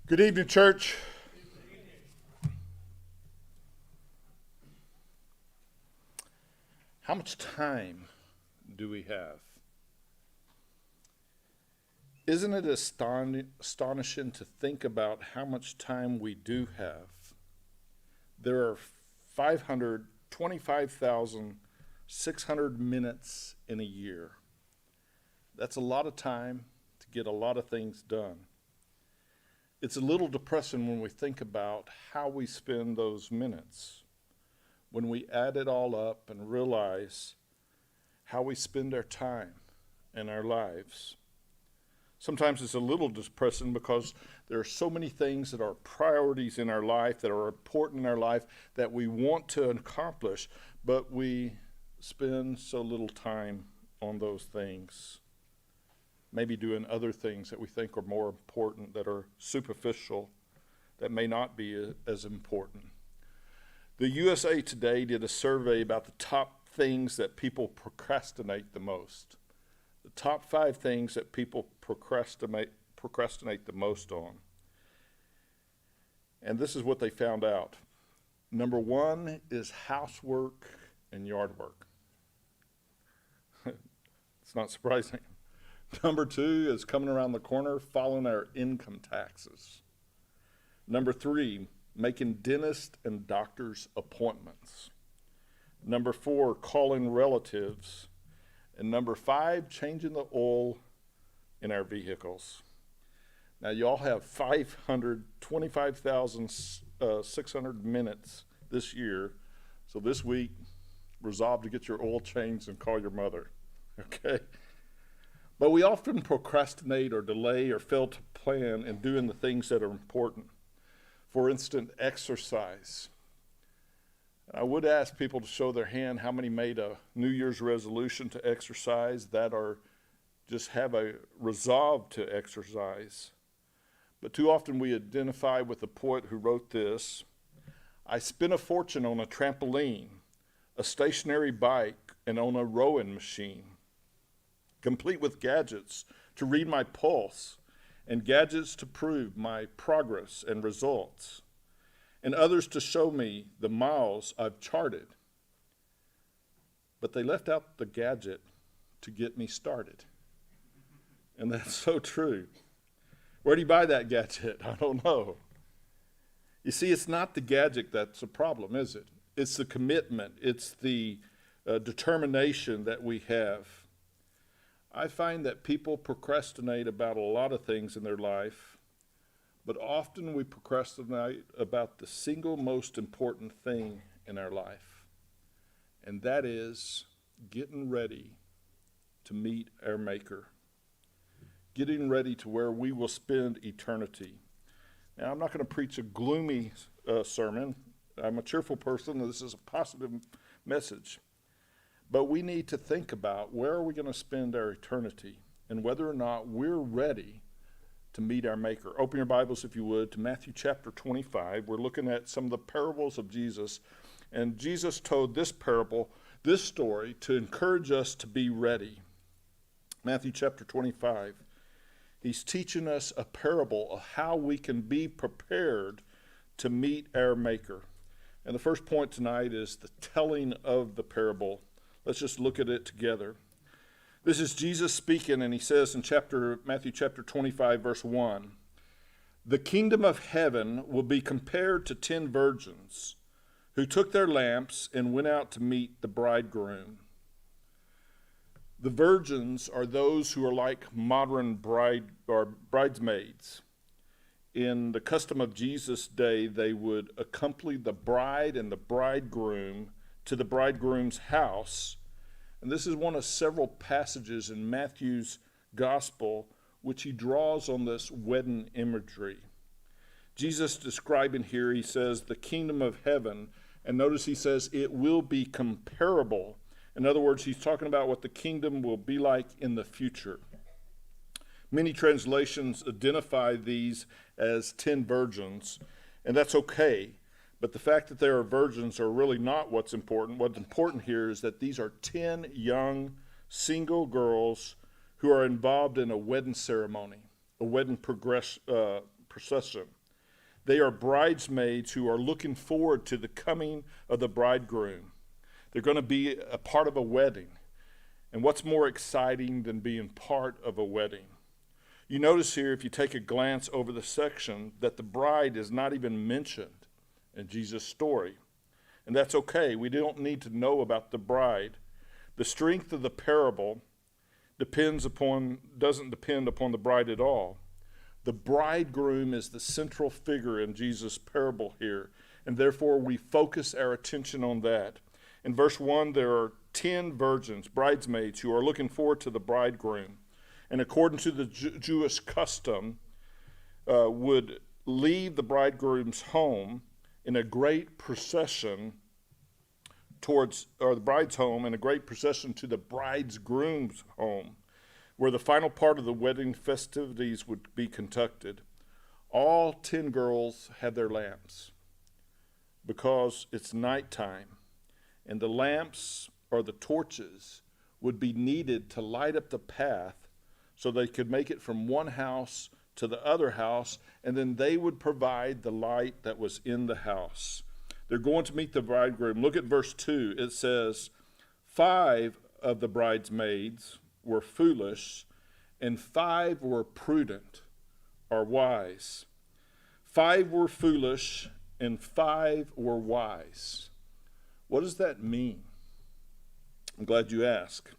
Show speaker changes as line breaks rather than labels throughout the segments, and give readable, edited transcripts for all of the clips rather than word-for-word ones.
Good evening, church. How much time do we have? Isn't it astonishing to think about how much time we do have? There are 525,600 minutes in a year. That's a lot of time to get a lot of things done. It's a little depressing when we think about how we spend those minutes. When we add it all up and realize how we spend our time and our lives. Sometimes it's a little depressing because there are so many things that are priorities in our life, that are important in our life, that we want to accomplish, but we spend so little time on those things. Maybe doing other things that we think are more important, that are superficial, that may not be as important. The USA Today did a survey about the top things that people procrastinate the most. The top 5 things that people procrastinate the most on. And this is what they found out. Number 1 is housework and yard work. It's not surprising. Number 2 is coming around the corner, filing our income taxes. Number 3, making dentist and doctor's appointments. Number 4, calling relatives. And number 5, changing the oil in our vehicles. Now, y'all have 525,600 minutes this year. So this week, resolve to get your oil changed and call your mother, okay? But we often procrastinate or delay or fail to plan in doing the things that are important. For instance, exercise. I would ask people to show their hand how many made a New Year's resolution to exercise, that are just have a resolve to exercise. But too often we identify with the poet who wrote this: I spent a fortune on a trampoline, a stationary bike, and on a rowing machine, complete with gadgets to read my pulse and gadgets to prove my progress and results, and others to show me the miles I've charted. But they left out the gadget to get me started. And that's so true. Where do you buy that gadget? I don't know. You see, it's not the gadget that's the problem, is it? It's the commitment. It's the determination that we have. I find that people procrastinate about a lot of things in their life, but often we procrastinate about the single most important thing in our life, and that is getting ready to meet our Maker, getting ready to where we will spend eternity. Now, I'm not going to preach a gloomy sermon. I'm a cheerful person, and this is a positive message. But we need to think about where are we going to spend our eternity and whether or not we're ready to meet our Maker. Open your Bibles, if you would, to Matthew chapter 25. We're looking at some of the parables of Jesus. And Jesus told this parable, this story, to encourage us to be ready. Matthew chapter 25. He's teaching us a parable of how we can be prepared to meet our Maker. And the first point tonight is the telling of the parable. Let's just look at it together. This is Jesus speaking, and he says in Matthew chapter 25, verse 1, the kingdom of heaven will be compared to 10 virgins who took their lamps and went out to meet the bridegroom. The virgins are those who are like modern bridesmaids. In the custom of Jesus' day, they would accompany the bride and the bridegroom to the bridegroom's house. And this is one of several passages in Matthew's gospel which he draws on this wedding imagery. Jesus describing here, he says, the kingdom of heaven, and notice he says it will be comparable. In other words, he's talking about what the kingdom will be like in the future. Many translations identify these as 10 virgins, and that's okay. But the fact that there are virgins are really not what's important. What's important here is that these are 10 young single girls who are involved in a wedding ceremony, a wedding procession. They are bridesmaids who are looking forward to the coming of the bridegroom. They're going to be a part of a wedding. And what's more exciting than being part of a wedding? You notice here, if you take a glance over the section, that the bride is not even mentioned in Jesus' story. And that's okay. We don't need to know about the bride. The strength of the parable doesn't depend upon the bride at all. The bridegroom is the central figure in Jesus' parable here, and therefore we focus our attention on that. In verse 1, there are 10 virgins, bridesmaids, who are looking forward to the bridegroom. And according to the Jewish custom, would leave the bridegroom's home in a great procession the bride's home in a great procession to the bridegroom's home, where the final part of the wedding festivities would be conducted. All 10 girls had their lamps because it's nighttime, and the lamps or the torches would be needed to light up the path so they could make it from one house to the other house, and then they would provide the light that was in the house. They're going to meet the bridegroom. Look at verse 2. It says, 5 of the bridesmaids were foolish, and 5 were prudent or wise. 5 were foolish, and 5 were wise. What does that mean? I'm glad you asked.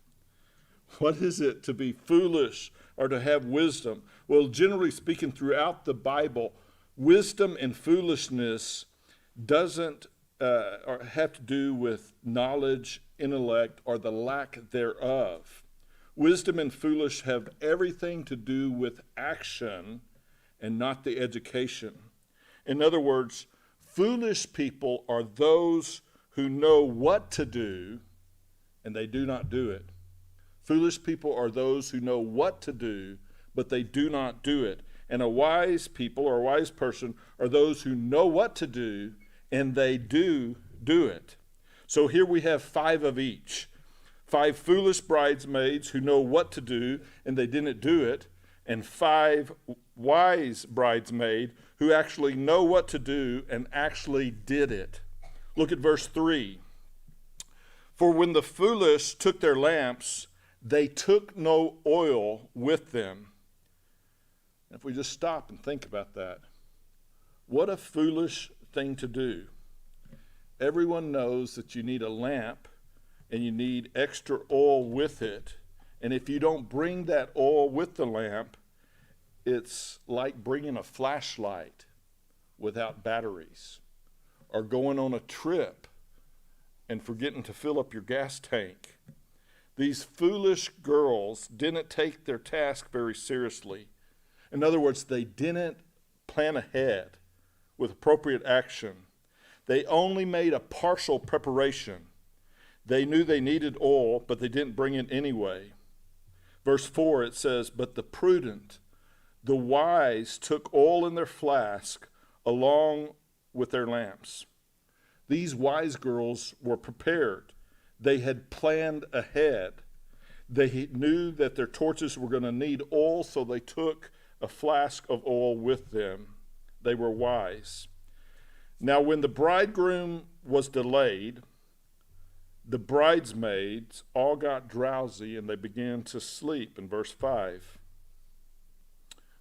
What is it to be foolish or to have wisdom? Well, generally speaking, throughout the Bible, wisdom and foolishness doesn't have to do with knowledge, intellect, or the lack thereof. Wisdom and foolish have everything to do with action and not the education. In other words, foolish people are those who know what to do and they do not do it. Foolish people are those who know what to do, but they do not do it. And a wise people or a wise person are those who know what to do and they do it. So here we have 5 of each. 5 foolish bridesmaids who know what to do and they didn't do it, and 5 wise bridesmaids who actually know what to do and actually did it. Look at verse 3. For when the foolish took their lamps, they took no oil with them. If we just stop and think about that, what a foolish thing to do. Everyone knows that you need a lamp and you need extra oil with it. And if you don't bring that oil with the lamp, it's like bringing a flashlight without batteries, or going on a trip and forgetting to fill up your gas tank. These foolish girls didn't take their task very seriously. In other words, they didn't plan ahead with appropriate action. They only made a partial preparation. They knew they needed oil, but they didn't bring it anyway. Verse 4, it says, but the prudent, the wise, took oil in their flask along with their lamps. These wise girls were prepared. They had planned ahead. They knew that their torches were going to need oil, so they took a flask of oil with them. They were wise. Now, when the bridegroom was delayed, the bridesmaids all got drowsy and they began to sleep in verse 5.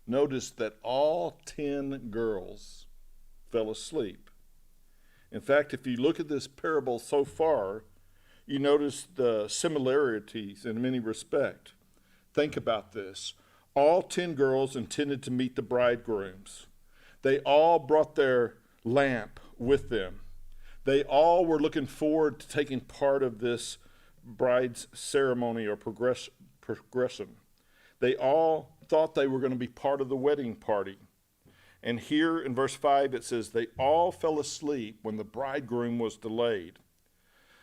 Notice that all 10 girls fell asleep. In fact, if you look at this parable so far, you notice the similarities in many respects. Think about this. All 10 girls intended to meet the bridegrooms. They all brought their lamp with them. They all were looking forward to taking part of this bride's ceremony or progression. They all thought they were going to be part of the wedding party. And here in verse 5 it says, they all fell asleep when the bridegroom was delayed.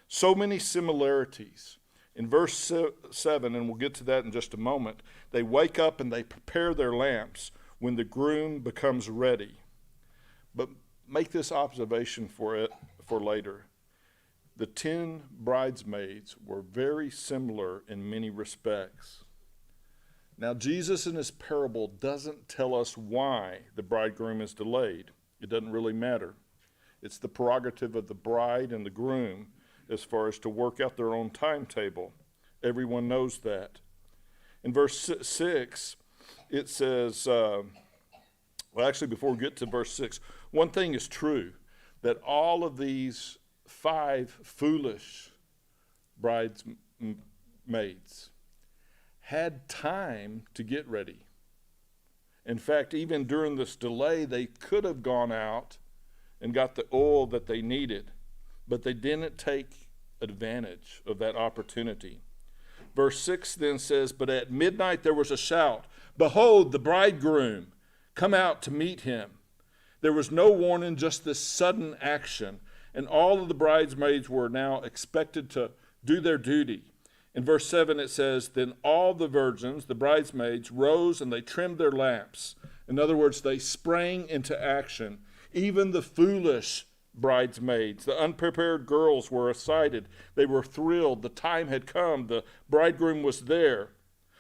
So many similarities. In verse 7, and we'll get to that in just a moment, they wake up and they prepare their lamps when the groom becomes ready. But make this observation for later. The 10 bridesmaids were very similar in many respects. Now, Jesus in his parable doesn't tell us why the bridegroom is delayed. It doesn't really matter. It's the prerogative of the bride and the groom as far as to work out their own timetable. Everyone knows that. In verse 6, it says, actually, before we get to verse 6, one thing is true, that all of these 5 foolish bridesmaids had time to get ready. In fact, even during this delay, they could have gone out and got the oil that they needed, but they didn't take advantage of that opportunity. Verse 6 then says, "But at midnight there was a shout, 'Behold, the bridegroom, come out to meet him.' There was no warning, just this sudden action, and all of the bridesmaids were now expected to do their duty. In verse 7 it says, 'Then all the virgins, the bridesmaids, rose and they trimmed their lamps.' In other words, they sprang into action. Even the foolish bridesmaids, the unprepared girls, were excited. They were thrilled. The time had come. The bridegroom was there.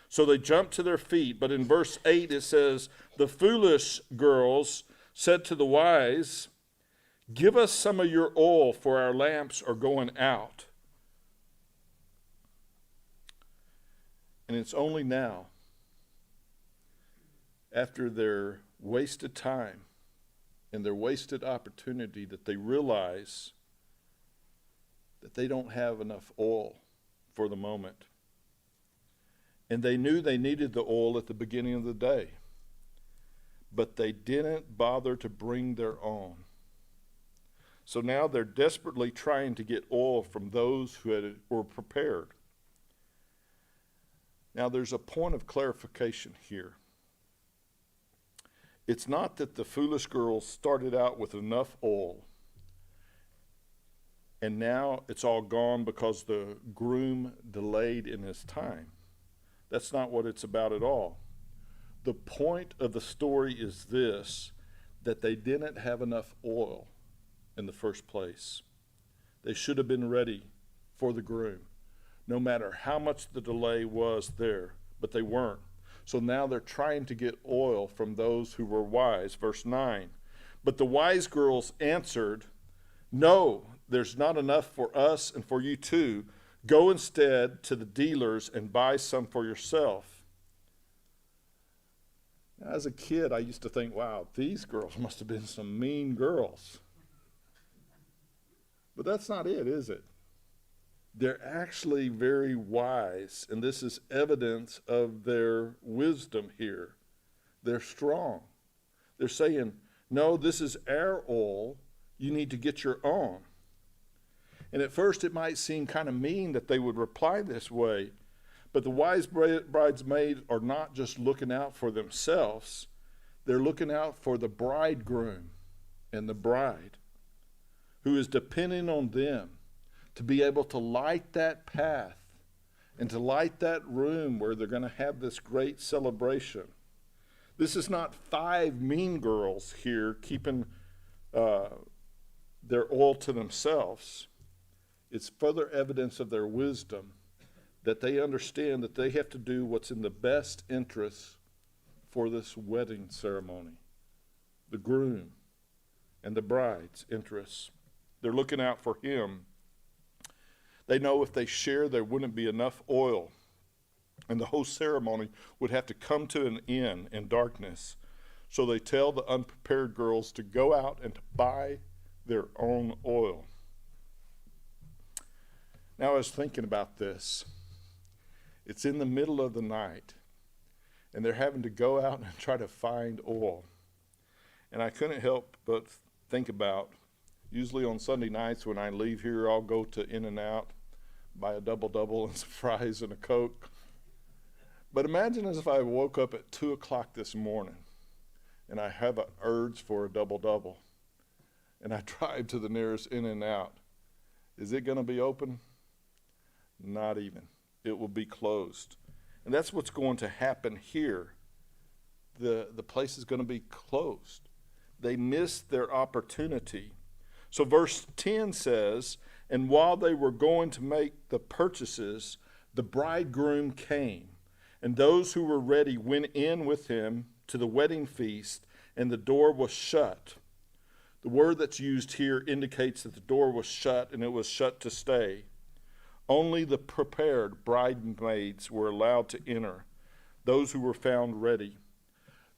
So they jumped to their feet. But in verse 8 it says, 'The foolish girls said to the wise, "Give us some of your oil, for our lamps are going out." And it's only now, after their wasted time and their wasted opportunity, that they realize that they don't have enough oil for the moment. And they knew they needed the oil at the beginning of the day, but they didn't bother to bring their own. So now they're desperately trying to get oil from those who were prepared. Now, there's a point of clarification here. It's not that the foolish girls started out with enough oil and now it's all gone because the groom delayed in his time. That's not what it's about at all. The point of the story is this, that they didn't have enough oil in the first place. They should have been ready for the groom, no matter how much the delay was there, but they weren't. So now they're trying to get oil from those who were wise. Verse 9, "But the wise girls answered, 'No, there's not enough for us and for you too. Go instead to the dealers and buy some for yourself.'" As a kid, I used to think, wow, these girls must have been some mean girls. But that's not it, is it? They're actually very wise, and this is evidence of their wisdom here. They're strong. They're saying, "No, this is our oil. You need to get your own." And at first it might seem kind of mean that they would reply this way, but the wise bridesmaids are not just looking out for themselves. They're looking out for the bridegroom and the bride, who is depending on them to be able to light that path and to light that room where they're going to have this great celebration. This is not 5 mean girls here keeping their oil to themselves. It's further evidence of their wisdom, that they understand that they have to do what's in the best interest for this wedding ceremony, the groom and the bride's interests. They're looking out for him. They know if they share, there wouldn't be enough oil, and the whole ceremony would have to come to an end in darkness. So they tell the unprepared girls to go out and to buy their own oil. Now, I was thinking about this. It's in the middle of the night, and they're having to go out and try to find oil. And I couldn't help but think about, usually on Sunday nights when I leave here, I'll go to In-N-Out, buy a double-double and some fries and a Coke. But imagine as if I woke up at 2 o'clock this morning and I have an urge for a double-double, and I drive to the nearest In-N-Out. Is it going to be open? Not even. It will be closed. And that's what's going to happen here. The place is going to be closed. They missed their opportunity. So verse 10 says, "And while they were going to make the purchases, the bridegroom came, And those who were ready went in with him to the wedding feast, and the door was shut. The word that's used here indicates that the door was shut, and it was shut to stay. Only the prepared bridesmaids were allowed to enter, those who were found ready.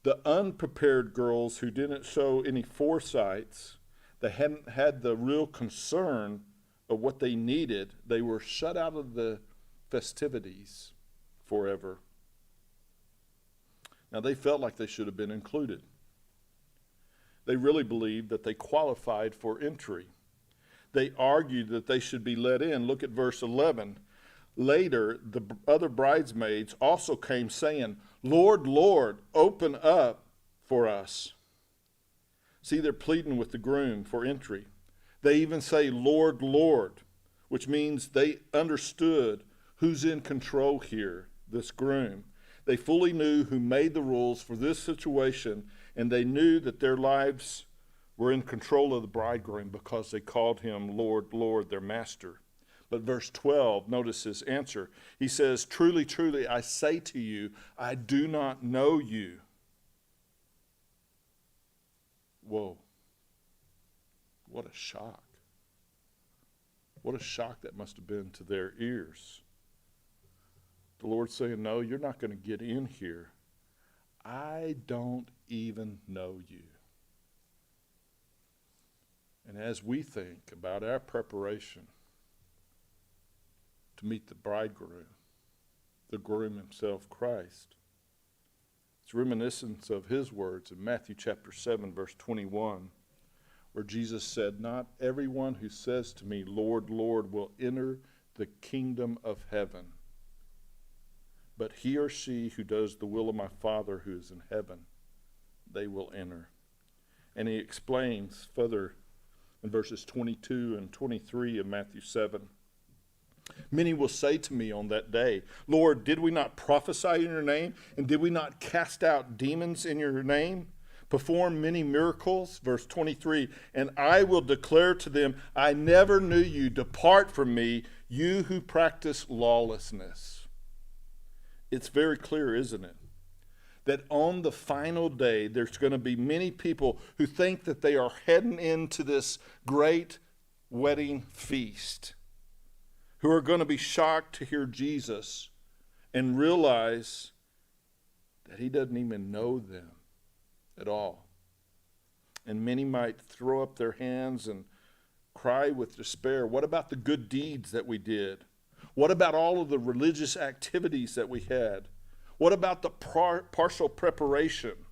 The unprepared girls who didn't show any foresights, they hadn't had the real concern of what they needed, they were shut out of the festivities forever. Now, they felt like they should have been included. They really believed that they qualified for entry. They argued that they should be let in. Look at verse 11. Later, the other bridesmaids also came saying, "Lord, Lord, open up for us." See, they're pleading with the groom for entry. They even say, "Lord, Lord," which means they understood who's in control here, this groom. They fully knew who made the rules for this situation, and they knew that their lives were in control of the bridegroom because they called him Lord, Lord, their master. But verse 12, notice his answer. He says, "Truly, truly, I say to you, I do not know you." Whoa. What a shock. What a shock that must have been to their ears. The Lord's saying, no, you're not going to get in here. I don't even know you. And as we think about our preparation to meet the bridegroom, the groom himself, Christ, it's reminiscence of his words in Matthew chapter 7, verse 21, where Jesus said, "Not everyone who says to me, 'Lord, Lord,' will enter the kingdom of heaven, but he or she who does the will of my Father who is in heaven, they will enter." And he explains further in verses 22 and 23 of Matthew 7. "Many will say to me on that day, 'Lord, did we not prophesy in your name? And did we not cast out demons in your name? Perform many miracles?' Verse 23, "And I will declare to them, I never knew you. Depart from me, you who practice lawlessness." It's very clear, isn't it? That on the final day, there's going to be many people who think that they are heading into this great wedding feast, who are going to be shocked to hear Jesus and realize that he doesn't even know them at all. And many might throw up their hands and cry with despair. What about the good deeds that we did? What about all of the religious activities that we had? What about the partial preparation?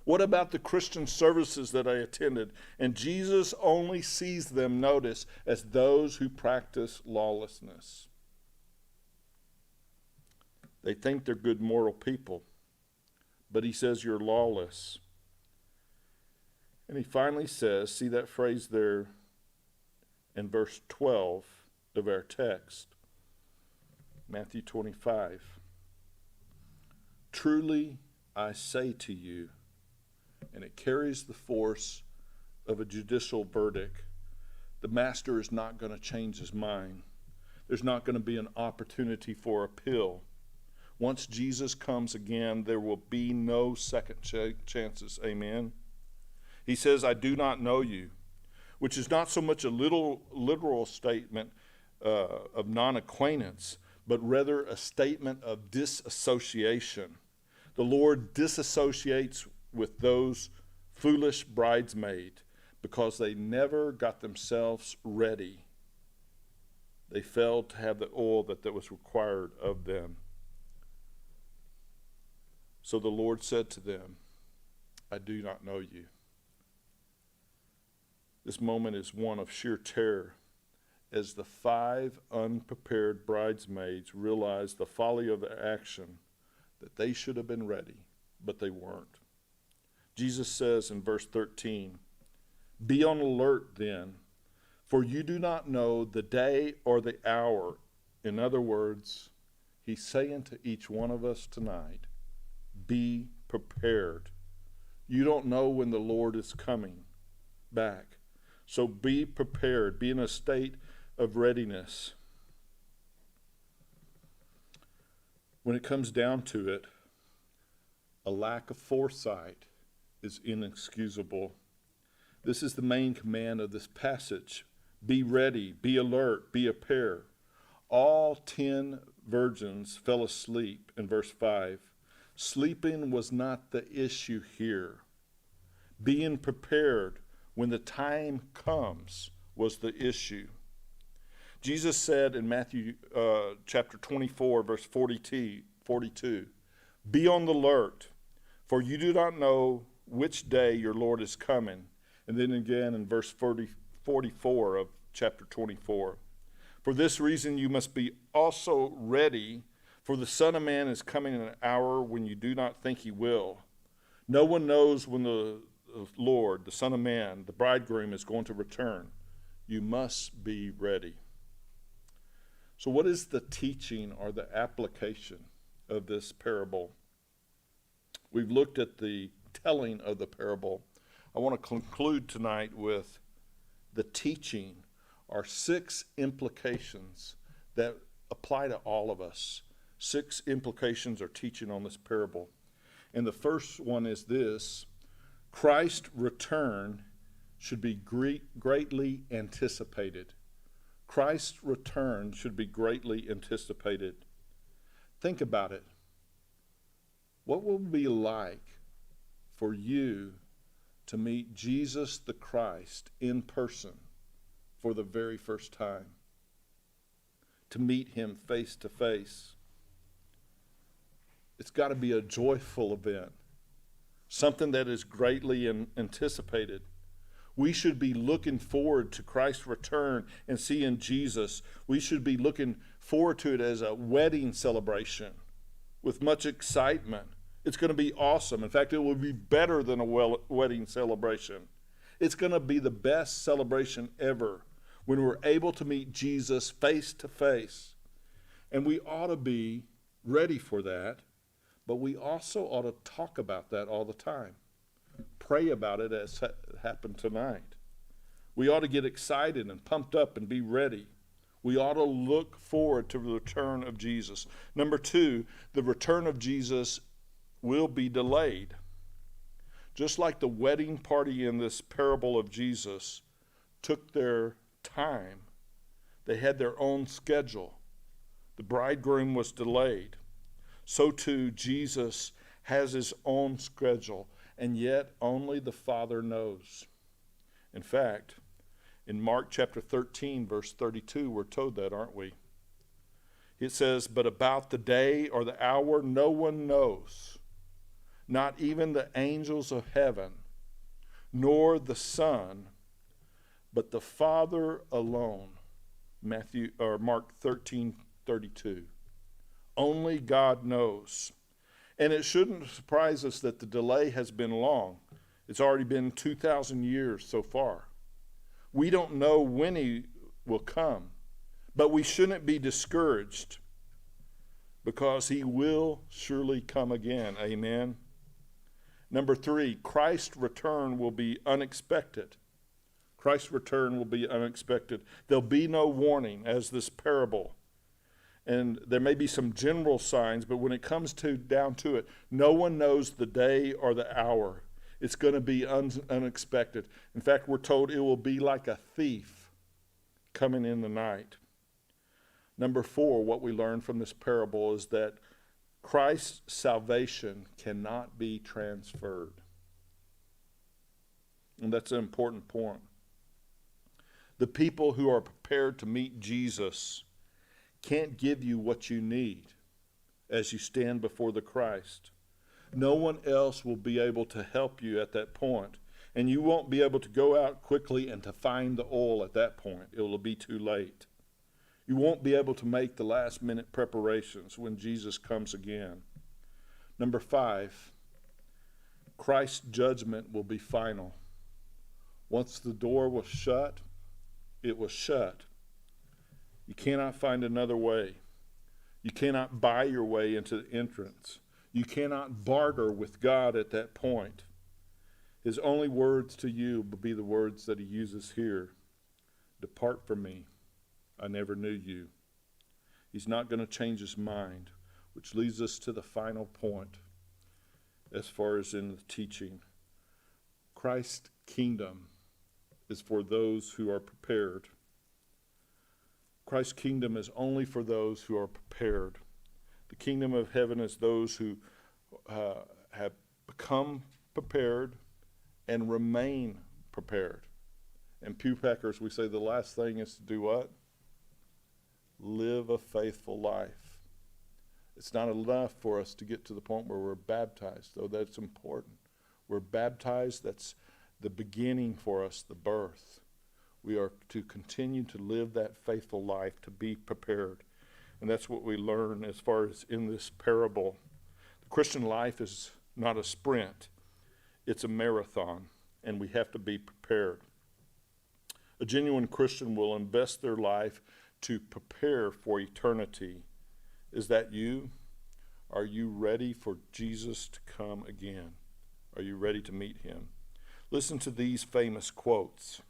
What about the Christian services that I attended? And Jesus only sees them, notice, as those who practice lawlessness. They think they're good moral people, but he says you're lawless. And he finally says, see that phrase there in verse 12 of our text, Matthew 25. "Truly I say to you," and it carries the force of a judicial verdict. The master is not going to change his mind. There's not going to be an opportunity for appeal. Once Jesus comes again, there will be no second chances. Amen. He says, "I do not know you," which is not so much a literal statement of non-acquaintance, but rather a statement of disassociation. The Lord disassociates with those foolish bridesmaids because they never got themselves ready. They failed to have the oil that was required of them. So the Lord said to them, "I do not know you." This moment is one of sheer terror as the 5 unprepared bridesmaids realize the folly of their action, that they should have been ready, but they weren't. Jesus says in verse 13, "Be on alert then, for you do not know the day or the hour." In other words, he's saying to each one of us tonight, be prepared. You don't know when the Lord is coming back. So be prepared. Be in a state of readiness. When it comes down to it, a lack of foresight is inexcusable. This is the main command of this passage. Be ready, be alert, be a pair. All 10 virgins fell asleep in verse 5. Sleeping was not the issue here. Being prepared when the time comes was the issue. Jesus said in Matthew chapter 24, verse 42, be on the alert, for you do not know which day your Lord is coming. And then again in verse 44 of chapter 24. For this reason you must be also ready, for the Son of Man is coming in an hour when you do not think he will. No one knows when the Lord, the Son of Man, the bridegroom, is going to return. You must be ready. So what is the teaching or the application of this parable? We've looked at the telling of the parable. I want to conclude tonight with the teaching, or 6 implications that apply to all of us. 6 implications or teaching on this parable. And the first one is this: Christ's return should be greatly anticipated. Christ's return should be greatly anticipated. Think about it. What will it be like for you to meet Jesus the Christ in person for the very first time? To meet him face to face. It's got to be a joyful event. Something that is greatly anticipated. We should be looking forward to Christ's return and seeing Jesus. We should be looking forward to it as a wedding celebration with much excitement. It's going to be awesome. In fact, it will be better than a wedding celebration. It's going to be the best celebration ever when we're able to meet Jesus face to face. And we ought to be ready for that, but we also ought to talk about that all the time. Pray about it as happened tonight. We ought to get excited and pumped up and be ready. We ought to look forward to the return of Jesus. Number 2, the return of Jesus will be delayed. Just like the wedding party in this parable of Jesus took their time, they had their own schedule. The bridegroom was delayed. So too, Jesus has his own schedule, and yet only the Father knows. In fact, in Mark chapter 13, verse 32, we're told that, aren't we? It says, but about the day or the hour no one knows, not even the angels of heaven, nor the Son, but the Father alone. Mark 13:32. Only God knows. And it shouldn't surprise us that the delay has been long. It's already been 2,000 years so far. We don't know when he will come, but we shouldn't be discouraged because he will surely come again. Amen. Number 3, Christ's return will be unexpected. Christ's return will be unexpected. There'll be no warning, as this parable. And there may be some general signs, but when it comes down to it, no one knows the day or the hour. It's going to be unexpected. In fact, we're told it will be like a thief coming in the night. Number 4, what we learn from this parable is that Christ's salvation cannot be transferred. And that's an important point. The people who are prepared to meet Jesus can't give you what you need as you stand before the Christ. No one else will be able to help you at that point. And you won't be able to go out quickly and to find the oil at that point. It will be too late. You won't be able to make the last minute preparations when Jesus comes again. Number 5, Christ's judgment will be final. Once the door was shut, it was shut. You cannot find another way. You cannot buy your way into the entrance. You cannot barter with God at that point. His only words to you will be the words that he uses here. Depart from me. I never knew you. He's not going to change his mind. which leads us to the final point as far as in the teaching. Christ's kingdom is for those who are prepared. Christ's kingdom is only for those who are prepared. The kingdom of heaven is those who have become prepared and remain prepared. And Pew Packers, we say the last thing is to do what? Live a faithful life. It's not enough for us to get to the point where we're baptized, though that's important. We're baptized, that's the beginning for us, the birth. We are to continue to live that faithful life, to be prepared. And that's what we learn as far as in this parable. The Christian life is not a sprint, it's a marathon, and we have to be prepared. A genuine Christian will invest their life to prepare for eternity. Is that you? Are you ready for Jesus to come again? Are you ready to meet him? Listen to these famous quotes.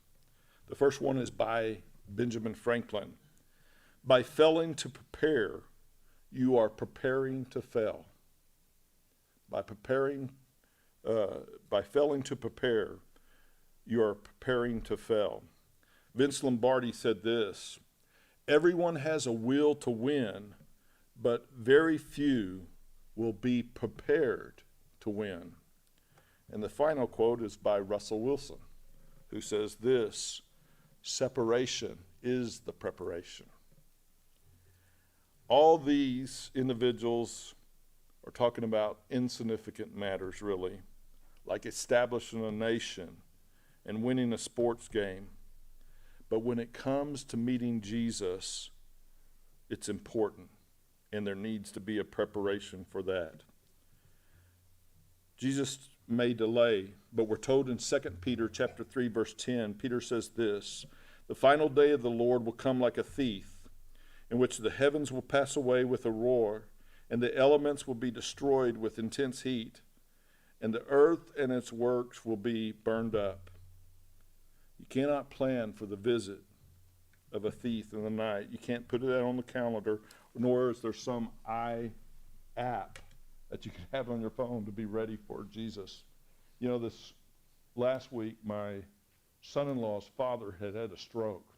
The first one is by Benjamin Franklin. By failing to prepare, you are preparing to fail. By failing to prepare, you are preparing to fail. Vince Lombardi said this: everyone has a will to win, but very few will be prepared to win. And the final quote is by Russell Wilson, who says this: separation is the preparation. All these individuals are talking about insignificant matters, really, like establishing a nation and winning a sports game. But when it comes to meeting Jesus, it's important, and there needs to be a preparation for that. Jesus may delay, but we're told in 2 Peter chapter 3, verse 10, Peter says this: the final day of the Lord will come like a thief, in which the heavens will pass away with a roar, and the elements will be destroyed with intense heat, and the earth and its works will be burned up. You cannot plan for the visit of a thief in the night. You can't put it out on the calendar, nor is there some app that you can have on your phone to be ready for Jesus. You know, this last week, my son-in-law's father had a stroke.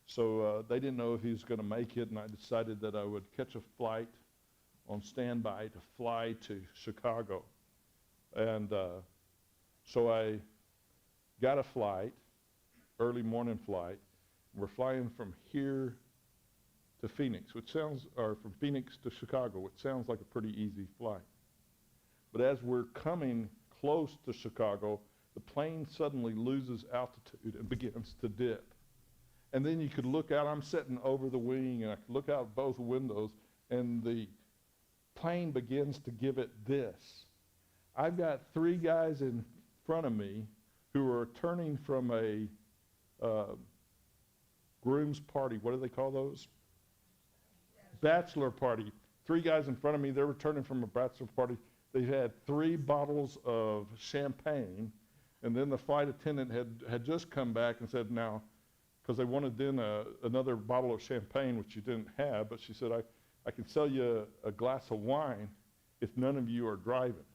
So they didn't know if he was going to make it, and I decided that I would catch a flight on standby to fly to Chicago. And so I got a flight, early morning flight. We're flying from here to Phoenix, or from Phoenix to Chicago, which sounds like a pretty easy flight. But as we're coming close to Chicago, the plane suddenly loses altitude and begins to dip. And then you could look out, I'm sitting over the wing, and I could look out both windows, and the plane begins to give it this. I've got 3 guys in front of me who are turning from a groom's party. What do they call those? Bachelor party. 3 guys in front of me, they're returning from a bachelor party. They had 3 bottles of champagne, and then the flight attendant had just come back and said, now, because they wanted then another bottle of champagne, which you didn't have, but she said, I can sell you a glass of wine if none of you are driving.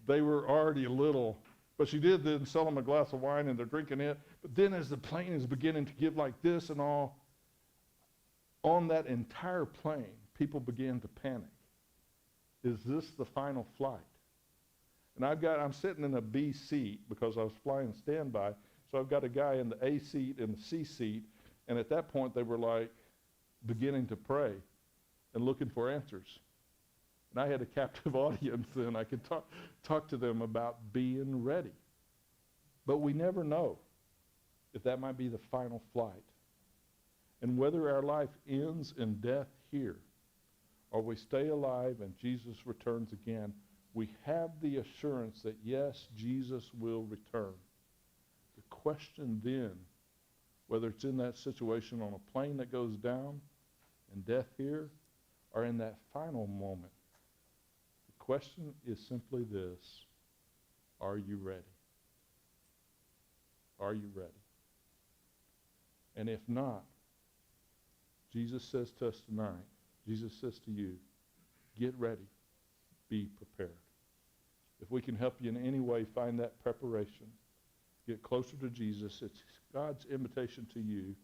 They were already a little, but she did then sell them a glass of wine, and they're drinking it. But then as the plane is beginning to give like this and all, on that entire plane, people began to panic. Is this the final flight? And I'm sitting in a B seat because I was flying standby. So I've got a guy in the A seat and the C seat, and at that point they were like beginning to pray and looking for answers. And I had a captive audience, and I could talk to them about being ready. But we never know if that might be the final flight. And whether our life ends in death here, or we stay alive and Jesus returns again, we have the assurance that yes, Jesus will return. The question then, whether it's in that situation on a plane that goes down and death here, or in that final moment, the question is simply this: are you ready? Are you ready? And if not, Jesus says to us tonight, Jesus says to you, Get ready. Be prepared. If we can help you in any way find that preparation, get closer to Jesus, it's God's invitation to you